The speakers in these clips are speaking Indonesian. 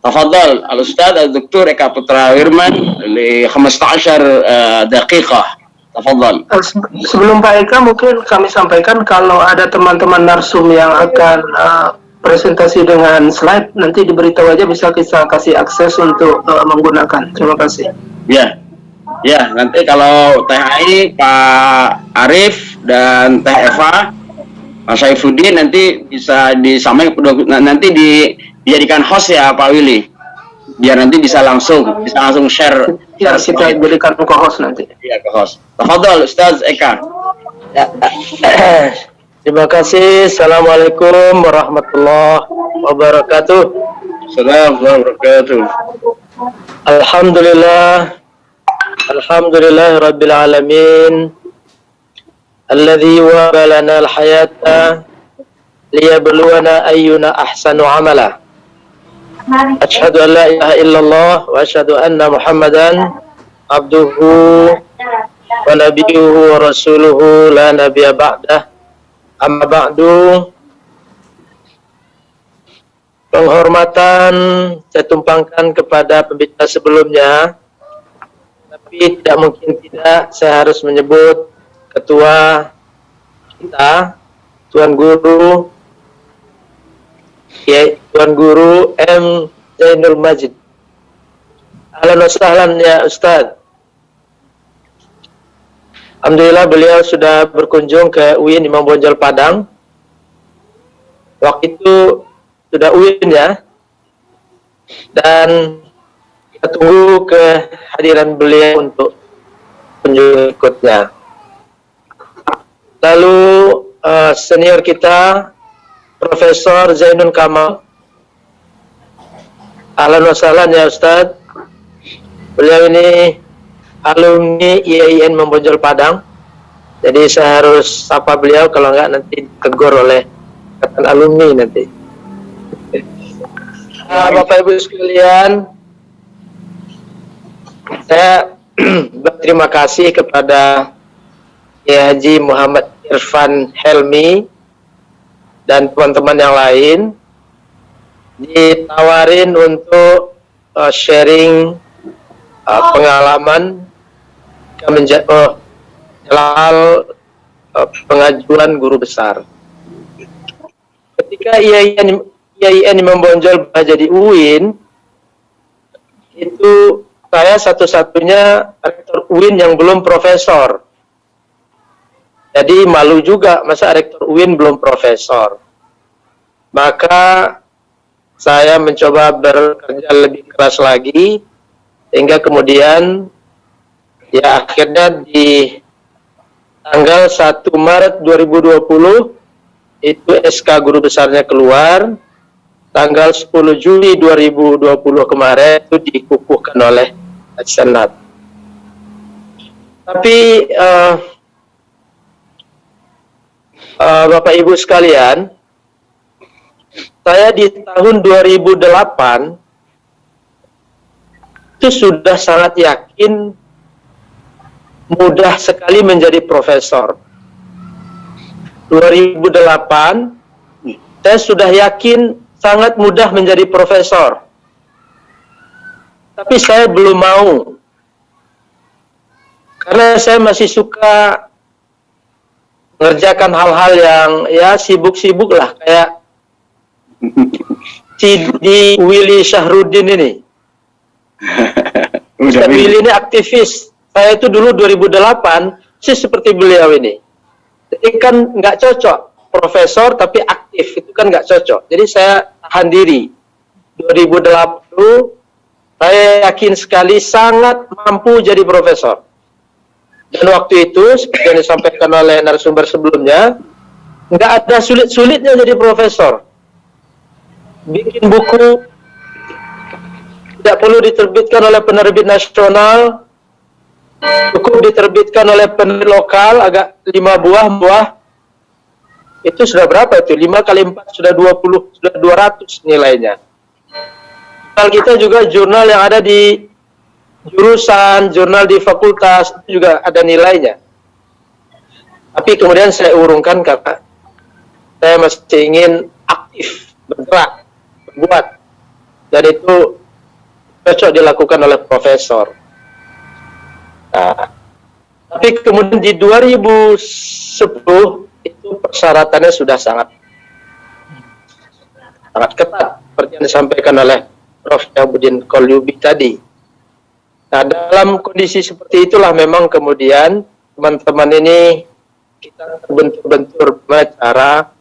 تفضل الأستاذ الدكتور إيكا بوترا ويرمان ل 15 دقيقة. تفضل. Sebelum Pak Eka, mungkin kami sampaikan kalau ada teman-teman narsum yang akan presentasi dengan slide, nanti diberitahu aja, bisa kita kasih akses untuk menggunakan. Terima kasih. Ya, ya, nanti kalau Teh Ai, Pak Arif, dan Teh Eva, Pak Saifuddin nanti bisa disampaikan, nanti dijadikan host ya Pak Willy, biar nanti bisa langsung share. Ya, kita berikan ke host nanti. Iya, ke host. Tafadhol Ustaz Eka. Ya. Terima kasih. Assalamualaikum warahmatullahi wabarakatuh. Assalamualaikum warahmatullahi wabarakatuh. Alhamdulillah rabbil alamin. Alladzi wahaba lana al-hayata liyabluwana ayyuna ahsanu amala. Asyhadu an la ilaha illallah wa asyhadu anna Muhammadan abduhu wa nabiyuhu wa rasuluhu la nabiyya ba'dah. Amma ba'du. Penghormatan saya tumpangkan kepada pembicara sebelumnya, tapi tidak mungkin tidak saya harus menyebut ketua kita, Tuan Guru Tuan Guru M. Zainul Majid. Ahlan wa sahlan ya Ustaz. Alhamdulillah beliau sudah berkunjung ke UIN Imam Bonjol Padang. Waktu itu sudah UIN ya. Dan kita tunggu kehadiran beliau untuk kunjungan ikutnya. Lalu senior kita Profesor Zainul Kamal. Ahlan wa sahlan ya Ustaz. Beliau ini alumni IAIN Membonjol Padang. Jadi saya harus sapa beliau, kalau enggak nanti tegur oleh ikatan alumni nanti. Bapak Ibu sekalian, saya berterima kasih kepada Kiai Haji Muhammad Irfan Helmi dan teman-teman yang lain ditawarin untuk sharing pengalaman hal pengajuan guru besar. Ketika IAIN Imam Bonjol jadi UIN, itu saya satu-satunya rektor UIN yang belum profesor. Jadi malu juga, masa rektor UIN belum profesor. Maka saya mencoba bekerja lebih keras lagi, hingga kemudian ya akhirnya di tanggal 1 Maret 2020 itu SK guru besarnya keluar. Tanggal 10 Juli 2020 kemarin itu dikukuhkan oleh Senat. Tapi Bapak Ibu sekalian, saya di tahun 2008 itu sudah sangat yakin mudah sekali menjadi profesor. 2008 saya sudah yakin sangat mudah menjadi profesor. Tapi saya belum mau. Karena saya masih suka mengerjakan hal-hal yang ya sibuk-sibuk lah, kayak di Willy Syahrudin ini. Willy ini aktivis. Saya itu dulu 2008 sih seperti beliau ini. Jadi kan nggak cocok profesor tapi aktif, itu kan nggak cocok. Jadi saya tahan diri. 2008 saya yakin sekali sangat mampu jadi profesor. Dan waktu itu seperti yang disampaikan oleh narasumber sebelumnya, nggak ada sulit-sulitnya jadi profesor. Bikin buku tidak perlu diterbitkan oleh penerbit nasional, cukup diterbitkan oleh penerbit lokal, agak 5 buah, itu sudah berapa itu? 5 kali 4 sudah 20, sudah 200 nilainya. Jurnal kita juga jurnal yang ada di jurusan, jurnal di fakultas, itu juga ada nilainya. Tapi kemudian saya urungkan karena saya masih ingin aktif, bergerak, berbuat. dan itu cocok dilakukan oleh profesor. Nah, tapi kemudian di 2010 itu persyaratannya sudah sangat ketat seperti yang disampaikan oleh Prof. Syahabuddin Qalyubi tadi. Nah, dalam kondisi seperti itulah memang kemudian teman-teman ini kita terbentur-bentur cara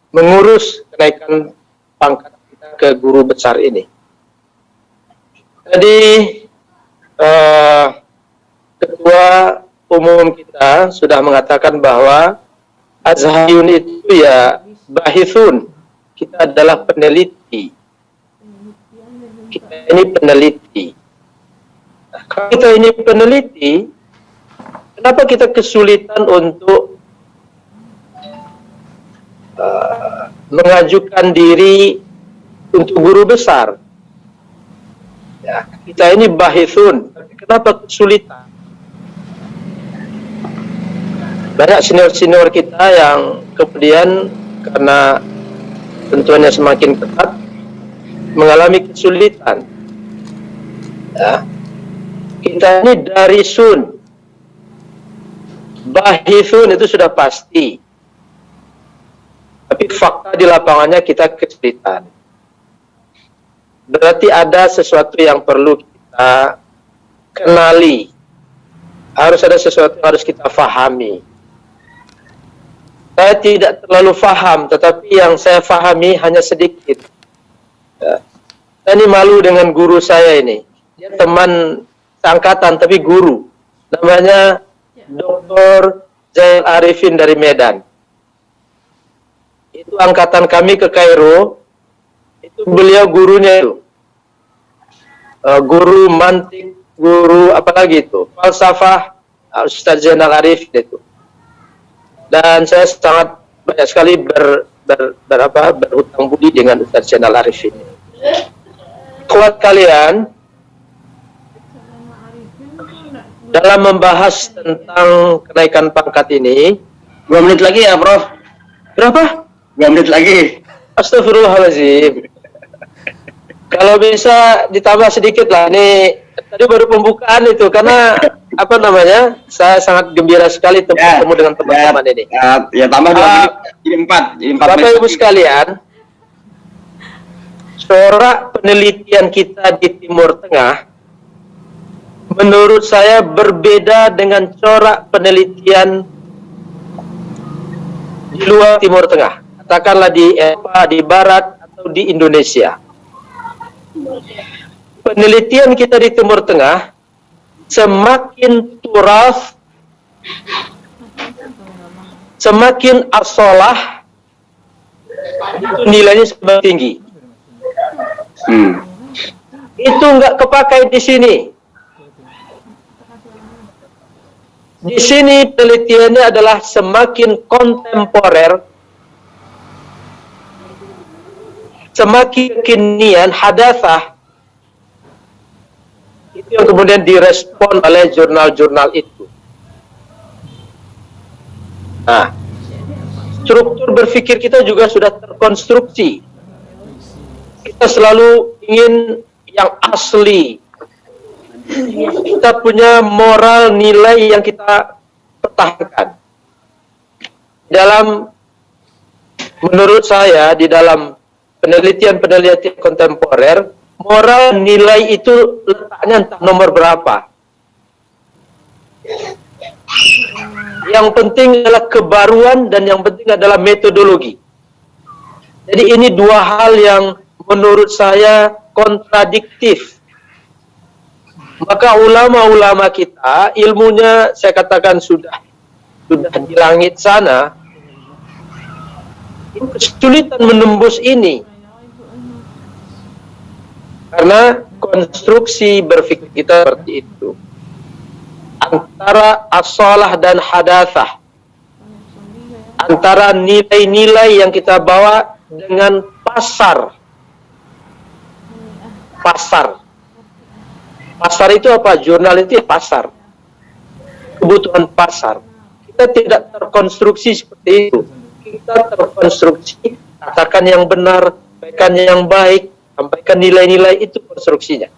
mengurus kenaikan pangkat kita ke guru besar ini. Jadi Ketua Umum kita sudah mengatakan bahwa Azhariyun itu ya bahithun, kita adalah peneliti. Kita ini peneliti. Nah, kalau kita ini peneliti, kenapa kita kesulitan untuk mengajukan diri untuk guru besar? Ya, kita ini bahithun, tapi kenapa kesulitan? Banyak senior-senior kita yang kemudian karena tentuannya semakin ketat mengalami kesulitan. Ya. Kita ini dari sun, bahithun itu sudah pasti. Tapi fakta di lapangannya kita kesulitan. Berarti ada sesuatu yang perlu kita kenali. Harus ada sesuatu yang harus kita fahami. Saya tidak terlalu faham, tetapi yang saya fahami hanya sedikit. Ya. Saya ini malu dengan guru saya ini. Dia teman seangkatan, tapi guru. Namanya Dr. Zail Arifin dari Medan. Itu angkatan kami ke Kairo. Itu beliau gurunya itu. Guru mantik, guru apalagi itu. Falsafah, Ustaz Zainal Arifin itu. Dan saya sangat banyak sekali berhutang budi dengan Ustaz Zainal Arifin. Kuat kalian dalam membahas tentang kenaikan pangkat ini. 2 menit lagi ya, Prof. Berapa? 2 menit lagi. Astagfirullahaladzim. Kalau bisa ditambah sedikit lah. Ini tadi baru pembukaan itu, karena apa namanya? Saya sangat gembira sekali bertemu dengan teman-teman ini. Ya tambah 2 menit, jadi 4. Bapak Ibu sekalian, corak penelitian kita di Timur Tengah menurut saya berbeda dengan corak penelitian di luar Timur Tengah. Katakanlah di Eropa, di Barat, atau di Indonesia. Penelitian kita di Timur Tengah semakin turaf, semakin asolah, itu nilainya semakin tinggi. Itu nggak kepakai di sini. Di sini penelitiannya adalah semakin kontemporer, semakin kekinian, hadatsah. Itu yang kemudian direspon oleh jurnal-jurnal itu. Nah, struktur berpikir kita juga sudah terkonstruksi. Kita selalu ingin yang asli. Kita punya moral nilai yang kita pertahankan. Menurut saya, di dalam penelitian-penelitian kontemporer, moral nilai itu letaknya entah nomor berapa. Yang penting adalah kebaruan dan yang penting adalah metodologi. Jadi ini dua hal yang menurut saya kontradiktif. Maka ulama-ulama kita ilmunya saya katakan sudah di langit sana. Ini kesulitan menembus ini. Karena konstruksi berpikir kita seperti itu. Antara asalah dan hadatsah. Antara nilai-nilai yang kita bawa dengan pasar. Pasar itu apa? Jurnal itu pasar. Kebutuhan pasar. Kita tidak terkonstruksi seperti itu. Kita terkonstruksi, katakan yang benar, sampaikan yang baik, sampaikan nilai-nilai itu konstruksinya.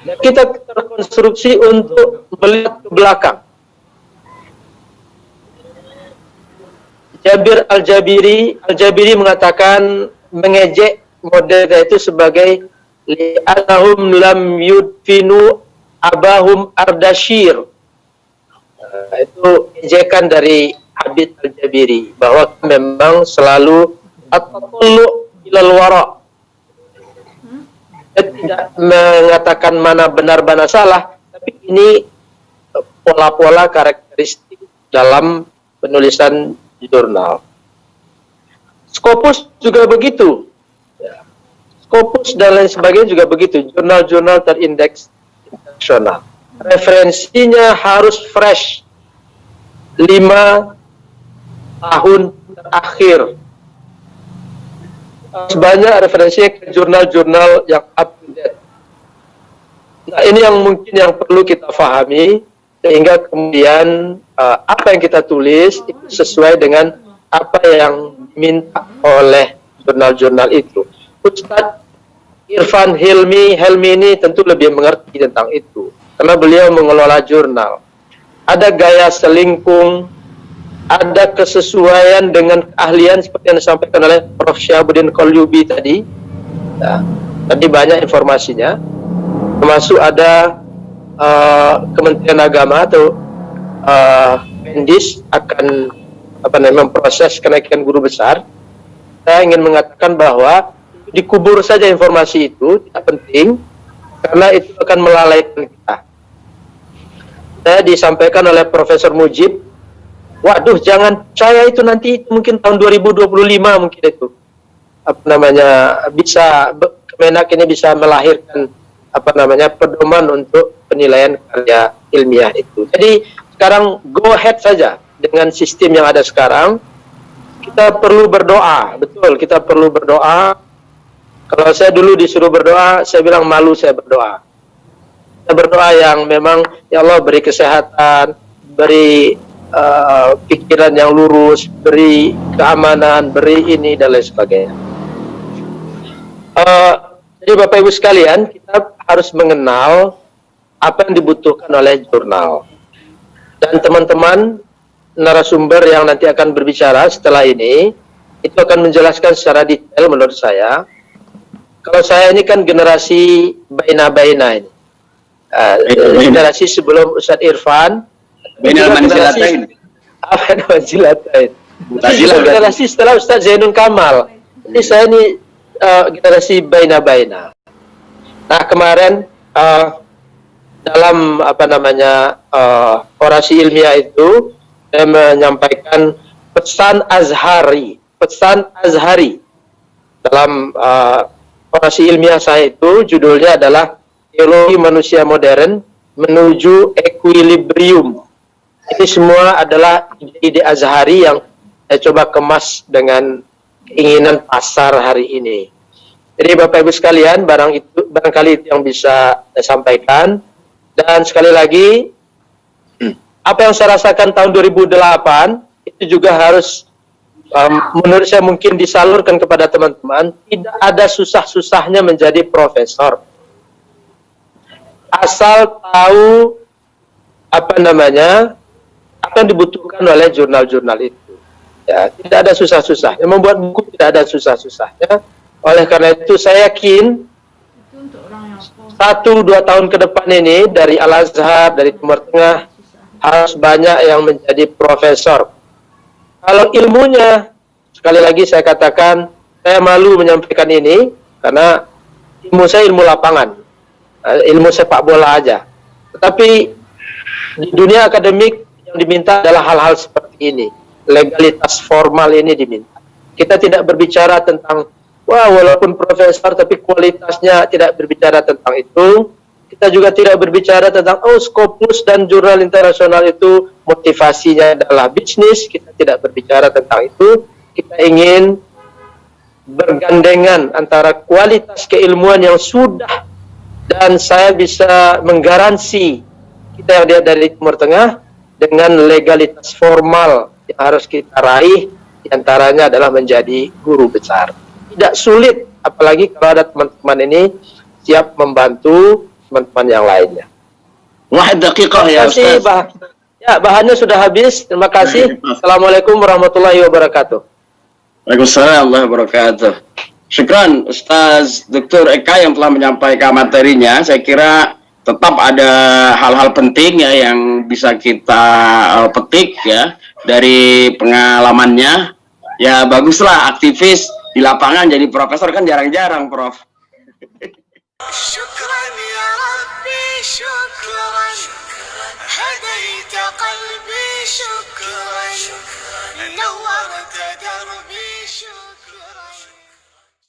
Dan kita terkonstruksi untuk melihat ke belakang. Jabir Al-Jabiri mengatakan, mengejek model itu sebagai li'anahum lam yudfinu abahum Ardashir. Itu ejekan dari Habib Al-Jabiri, bahwa memang selalu at-tatullu ilal wara'. Dia tidak mengatakan mana benar mana salah, tapi ini pola-pola karakteristik dalam penulisan jurnal. Scopus juga begitu. Scopus dan lain sebagainya juga begitu. Jurnal-jurnal terindeks internasional. Referensinya harus fresh. 5 tahun terakhir. Sebanyak referensinya ke jurnal-jurnal yang up to date. Nah, ini yang mungkin yang perlu kita pahami, sehingga kemudian apa yang kita tulis itu sesuai dengan apa yang diminta oleh jurnal-jurnal itu. Ustadz Irfan Helmi ini tentu lebih mengerti tentang itu, karena beliau mengelola jurnal. Ada gaya selingkung, ada kesesuaian dengan keahlian seperti yang disampaikan oleh Prof. Syahabuddin Qalyubi tadi. Nah, tadi banyak informasinya, termasuk ada Kementerian Agama atau Mendis akan memproses kenaikan guru besar. Saya ingin mengatakan bahwa dikubur saja informasi itu, tidak penting, karena itu akan melalaikan kita. Saya disampaikan oleh Profesor Mujib, waduh jangan percaya itu, nanti mungkin tahun 2025 mungkin itu bisa Kemenak ini bisa melahirkan pedoman untuk penilaian karya ilmiah itu. Jadi sekarang go ahead saja dengan sistem yang ada sekarang. Kita perlu berdoa, betul, kita perlu berdoa. Kalau saya dulu disuruh berdoa, saya bilang malu saya berdoa. Saya berdoa yang memang, ya Allah beri kesehatan, beri pikiran yang lurus, beri keamanan, beri ini dan lain sebagainya. Jadi Bapak Ibu sekalian, kita harus mengenal apa yang dibutuhkan oleh jurnal. Dan teman-teman narasumber yang nanti akan berbicara setelah ini, itu akan menjelaskan secara detail menurut saya. Kalau saya ini kan generasi baina-baina ini. Generasi sebelum Ustadz Irfan. Bainal manzilatain. Apa manzilatain? Generasi setelah Ustadz Zainul Kamal. Jadi saya ini generasi baina-baina. Nah, kemarin dalam orasi ilmiah itu saya menyampaikan pesan Azhari dalam orasi ilmiah saya itu. Judulnya adalah Teologi Manusia Modern Menuju Equilibrium. Ini semua adalah ide Azhari yang saya coba kemas dengan keinginan pasar hari ini. Jadi Bapak Ibu sekalian, barangkali itu yang bisa saya sampaikan. Dan sekali lagi, apa yang saya rasakan tahun 2008 itu juga harus menurut saya mungkin disalurkan kepada teman-teman. Tidak ada susah-susahnya menjadi profesor, asal tahu apa yang dibutuhkan oleh jurnal-jurnal itu. Ya, tidak ada susah-susahnya. Membuat buku tidak ada susah-susahnya. Oleh karena itu saya yakin 1-2 tahun ke depan ini dari Al-Azhar, dari Timur Tengah, harus banyak yang menjadi profesor. Kalau ilmunya, sekali lagi saya katakan, saya malu menyampaikan ini karena ilmu saya ilmu lapangan, ilmu sepak bola aja. Tetapi di dunia akademik yang diminta adalah hal-hal seperti ini. Legalitas formal ini diminta. Kita tidak berbicara tentang, wah walaupun profesor tapi kualitasnya, tidak berbicara tentang itu. Kita juga tidak berbicara tentang, Scopus dan jurnal internasional itu motivasinya adalah bisnis. Kita tidak berbicara tentang itu. Kita ingin bergandengan antara kualitas keilmuan yang sudah, dan saya bisa menggaransi kita yang dia dari Timur Tengah, dengan legalitas formal yang harus kita raih, diantaranya adalah menjadi guru besar. Tidak sulit apalagi kalau ada teman-teman ini siap membantu teman-teman yang lainnya. Wahid daqiqah ya Terima kasih, Ustaz. ya, bahannya sudah habis. Terima kasih. Assalamualaikum warahmatullahi wabarakatuh. Waalaikumsalam warahmatullahi wabarakatuh. Syukran Ustaz Dr. Eka yang telah menyampaikan materinya. Saya kira tetap ada hal-hal penting ya yang bisa kita petik ya dari pengalamannya. Ya baguslah aktivis di lapangan jadi profesor kan jarang-jarang, Prof. شكرا يا ربي شكرا هديت قلبي شكرا نورت